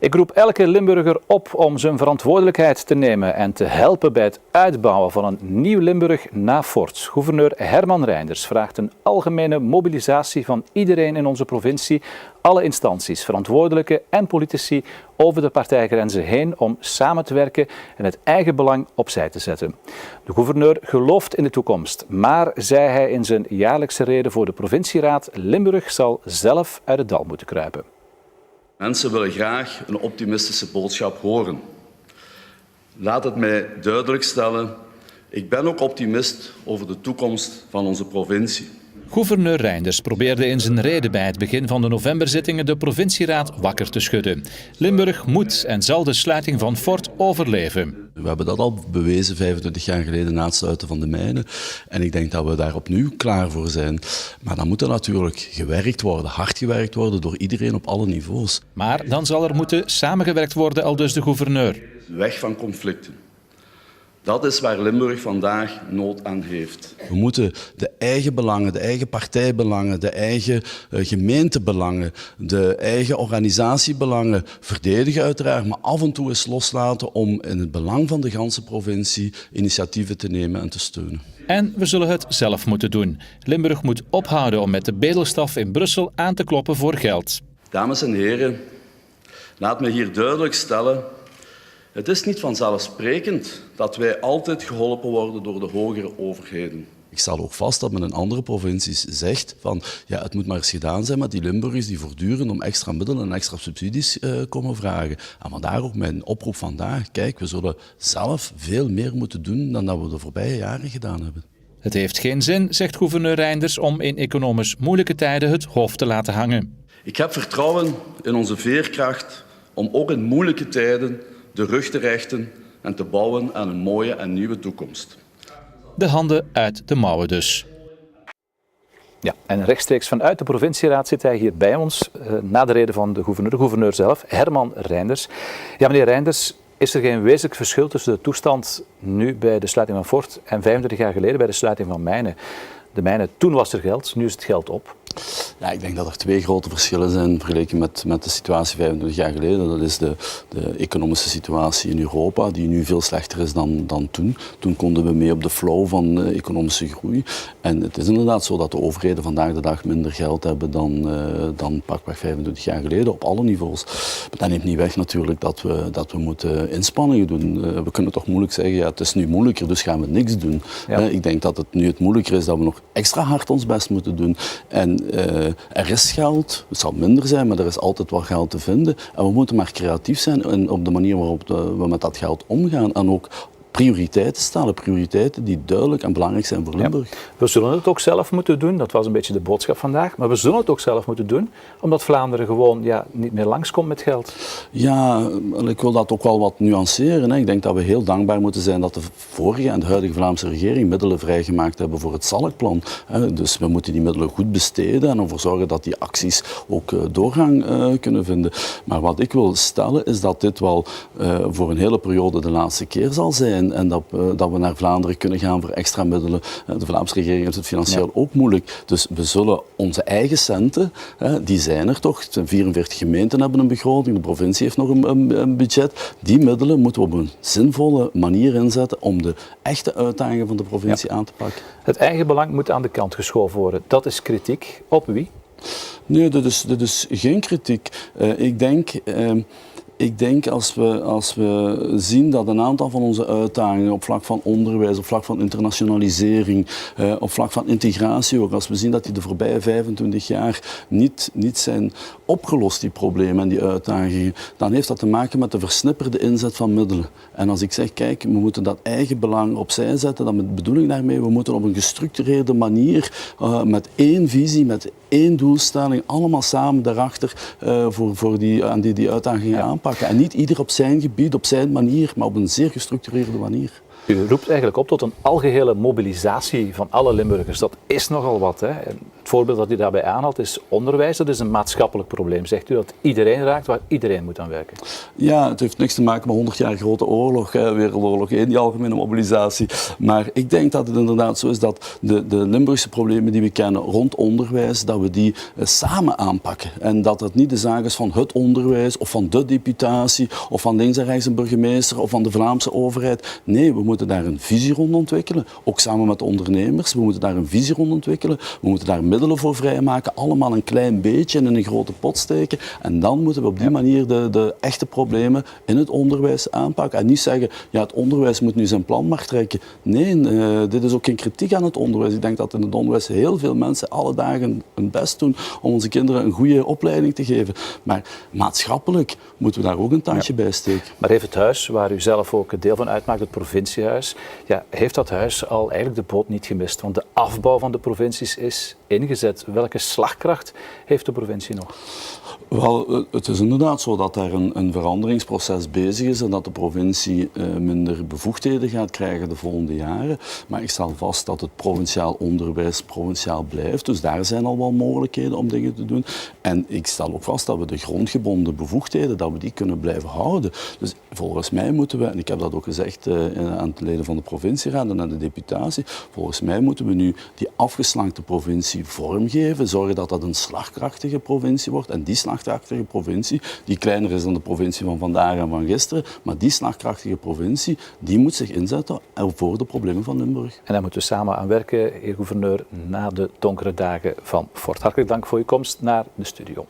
Ik roep elke Limburger op om zijn verantwoordelijkheid te nemen en te helpen bij het uitbouwen van een nieuw Limburg na Fort. Gouverneur Herman Reynders vraagt een algemene mobilisatie van iedereen in onze provincie, alle instanties, verantwoordelijken en politici over de partijgrenzen heen om samen te werken en het eigen belang opzij te zetten. De gouverneur gelooft in de toekomst, maar, zei hij in zijn jaarlijkse rede voor de provincieraad, Limburg zal zelf uit het dal moeten kruipen. Mensen willen graag een optimistische boodschap horen. Laat het mij duidelijk stellen, ik ben ook optimist over de toekomst van onze provincie. Gouverneur Reynders probeerde in zijn rede bij het begin van de novemberzittingen de provincieraad wakker te schudden. Limburg moet en zal de sluiting van Fort overleven. We hebben dat al bewezen 25 jaar geleden na het sluiten van de mijnen. En ik denk dat we daar opnieuw klaar voor zijn. Maar dan moet er natuurlijk gewerkt worden, hard gewerkt worden door iedereen op alle niveaus. Maar dan zal er moeten samengewerkt worden, aldus de gouverneur. Weg van conflicten. Dat is waar Limburg vandaag nood aan heeft. We moeten de eigen belangen, de eigen partijbelangen, de eigen gemeentebelangen, de eigen organisatiebelangen verdedigen uiteraard, maar af en toe eens loslaten om in het belang van de ganse provincie initiatieven te nemen en te steunen. En we zullen het zelf moeten doen. Limburg moet ophouden om met de bedelstaf in Brussel aan te kloppen voor geld. Dames en heren, laat me hier duidelijk stellen. Het is niet vanzelfsprekend dat wij altijd geholpen worden door de hogere overheden. Ik stel ook vast dat men in andere provincies zegt van ja, het moet maar eens gedaan zijn met die Limburgers die voortdurend om extra middelen en extra subsidies komen vragen. En vandaar ook mijn oproep vandaag. Kijk, we zullen zelf veel meer moeten doen dan dat we de voorbije jaren gedaan hebben. Het heeft geen zin, zegt gouverneur Reynders, om in economisch moeilijke tijden het hoofd te laten hangen. Ik heb vertrouwen in onze veerkracht om ook in moeilijke tijden de rug te rechten en te bouwen aan een mooie en nieuwe toekomst. De handen uit de mouwen dus. Ja, en rechtstreeks vanuit de provincieraad zit hij hier bij ons, na de rede van de gouverneur zelf, Herman Reynders. Ja, meneer Reynders, is er geen wezenlijk verschil tussen de toestand nu bij de sluiting van Fort en 25 jaar geleden bij de sluiting van mijnen? De mijnen, toen was er geld, nu is het geld op. Ja, ik denk dat er twee grote verschillen zijn vergeleken met de situatie 25 jaar geleden. Dat is de economische situatie in Europa, die nu veel slechter is dan toen. Toen konden we mee op de flow van economische groei. En het is inderdaad zo dat de overheden vandaag de dag minder geld hebben dan pakweg 25 jaar geleden, op alle niveaus. Maar dat neemt niet weg natuurlijk dat we moeten inspanningen doen. We kunnen toch moeilijk zeggen, ja, het is nu moeilijker, dus gaan we niks doen. Ja. Ik denk dat het nu het moeilijker is dat we nog extra hard ons best moeten doen. En er is geld, het zal minder zijn, maar er is altijd wel geld te vinden. En we moeten maar creatief zijn op de manier waarop we met dat geld omgaan. En ook prioriteiten stellen, prioriteiten die duidelijk en belangrijk zijn voor Limburg. Ja. We zullen het ook zelf moeten doen, dat was een beetje de boodschap vandaag, maar we zullen het ook zelf moeten doen, omdat Vlaanderen gewoon niet meer langskomt met geld. Ja, ik wil dat ook wel wat nuanceren. Ik denk dat we heel dankbaar moeten zijn dat de vorige en de huidige Vlaamse regering middelen vrijgemaakt hebben voor het Salkplan. Dus we moeten die middelen goed besteden en ervoor zorgen dat die acties ook doorgang kunnen vinden. Maar wat ik wil stellen is dat dit wel voor een hele periode de laatste keer zal zijn. En dat we naar Vlaanderen kunnen gaan voor extra middelen. De Vlaamse regering heeft het financieel ook moeilijk. Dus we zullen onze eigen centen, die zijn er toch. 44 gemeenten hebben een begroting, de provincie heeft nog een budget. Die middelen moeten we op een zinvolle manier inzetten om de echte uitdagingen van de provincie aan te pakken. Het eigen belang moet aan de kant geschoven worden. Dat is kritiek. Op wie? Nee, dat is geen kritiek. Ik denk als we zien dat een aantal van onze uitdagingen op vlak van onderwijs, op vlak van internationalisering, op vlak van integratie ook, als we zien dat die de voorbije 25 jaar niet zijn opgelost, die problemen en die uitdagingen, dan heeft dat te maken met de versnipperde inzet van middelen. En als ik zeg, kijk, we moeten dat eigen belang opzij zetten, dan met bedoeling daarmee, we moeten op een gestructureerde manier, met één visie, met één doelstelling, allemaal samen daarachter voor die uitdagingen aanpakken. En niet ieder op zijn gebied, op zijn manier, maar op een zeer gestructureerde manier. U roept eigenlijk op tot een algehele mobilisatie van alle Limburgers. Dat is nogal wat, hè? Het voorbeeld dat u daarbij aanhaalt is onderwijs. Dat is een maatschappelijk probleem. Zegt u dat iedereen raakt, waar iedereen moet aan werken? Ja, het heeft niks te maken met 100 jaar grote oorlog, Wereldoorlog 1, die algemene mobilisatie. Maar ik denk dat het inderdaad zo is dat de Limburgse problemen die we kennen rond onderwijs, dat we die samen aanpakken. En dat het niet de zaak is van het onderwijs of van de deputatie of van links en rechts een burgemeester of van de Vlaamse overheid. Nee, we moeten daar een visie rond ontwikkelen, ook samen met de ondernemers. We moeten daar een visie rond ontwikkelen, we moeten daar middelen voor vrijmaken, allemaal een klein beetje in een grote pot steken. En dan moeten we op die manier de echte problemen in het onderwijs aanpakken. En niet zeggen, ja, het onderwijs moet nu zijn plan maar trekken. Nee, dit is ook geen kritiek aan het onderwijs. Ik denk dat in het onderwijs heel veel mensen alle dagen hun best doen om onze kinderen een goede opleiding te geven. Maar maatschappelijk moeten we daar ook een tandje bij steken. Maar heeft het huis, waar u zelf ook deel van uitmaakt, het provinciehuis, ja, heeft dat huis al eigenlijk de boot niet gemist? Want de afbouw van de provincies is ingezet. Welke slagkracht heeft de provincie nog? Wel, het is inderdaad zo dat daar een veranderingsproces bezig is en dat de provincie minder bevoegdheden gaat krijgen de volgende jaren. Maar ik stel vast dat het provinciaal onderwijs provinciaal blijft. Dus daar zijn al wel mogelijkheden om dingen te doen. En ik stel ook vast dat we de grondgebonden bevoegdheden, dat we die kunnen blijven houden. Dus volgens mij moeten we, en ik heb dat ook gezegd aan de leden van de provincieraad en aan de deputatie, volgens mij moeten we nu die afgeslankte provincie vormgeven, zorgen dat dat een slagkrachtige provincie wordt. En die slagkrachtige provincie, die kleiner is dan de provincie van vandaag en van gisteren, maar die slagkrachtige provincie, die moet zich inzetten voor de problemen van Limburg. En daar moeten we samen aan werken, heer gouverneur, na de donkere dagen van Fort. Hartelijk dank voor uw komst naar de studio.